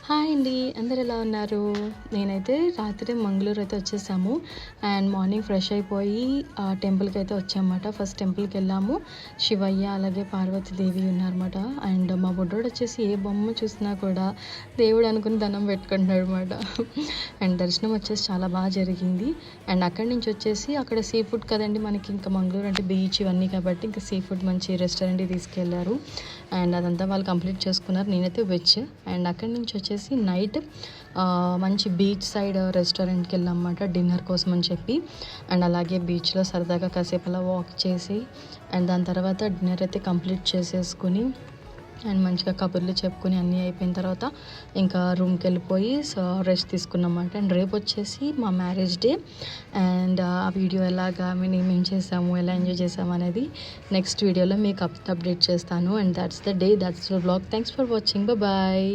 Hi అండి, అందరు ఎలా ఉన్నారు? నేనైతే రాత్రి మంగళూరు అయితే వచ్చేసాము. అండ్ మార్నింగ్ ఫ్రెష్ అయిపోయి టెంపుల్కి అయితే వచ్చామన్నమాట. ఫస్ట్ టెంపుల్కి వెళ్ళాము. శివయ్య అలాగే పార్వతీదేవి ఉన్నారన్నమాట. అండ్ మా బుడ్డోడు వచ్చేసి ఏ బొమ్మ చూసినా కూడా దేవుడు అనుకుని దండం పెట్టుకుంటున్నాడు అనమాట. అండ్ దర్శనం వచ్చేసి చాలా బాగా జరిగింది. అండ్ అక్కడి నుంచి వచ్చేసి అక్కడ సీ ఫుడ్ కదండి మనకి, ఇంకా మంగళూరు అంటే బీచ్ ఇవన్నీ కాబట్టి ఇంకా సీ ఫుడ్ మంచి రెస్టారెంట్కి తీసుకెళ్లారు. అండ్ అదంతా వాళ్ళు కంప్లీట్ చేసుకున్నారు. నేనైతే వెజ్. అండ్ అక్కడి నుంచి వచ్చేసి నైట్ మంచి బీచ్ సైడ్ రెస్టారెంట్కి వెళ్ళామన్నమాట డిన్నర్ కోసం అని చెప్పి. అండ్ అలాగే బీచ్లో సరదాగా కాసేపు అలా వాక్ చేసి అండ్ దాని తర్వాత డిన్నర్ అయితే కంప్లీట్ చేసేసుకుని అండ్ మంచిగా కబుర్లు చెప్పుకొని అన్నీ అయిపోయిన తర్వాత ఇంకా రూమ్కి వెళ్ళిపోయి రెస్ట్ తీసుకున్నమాట. అండ్ రేపు వచ్చేసి మా మ్యారేజ్ డే. అండ్ ఆ వీడియో ఎలాగా మేము ఏం చేసాము, ఎలా ఎంజాయ్ చేసాము అనేది నెక్స్ట్ వీడియోలో మీకు అప్డేట్ చేస్తాను. And that's the day, that's the vlog. Thanks for watching. Bye.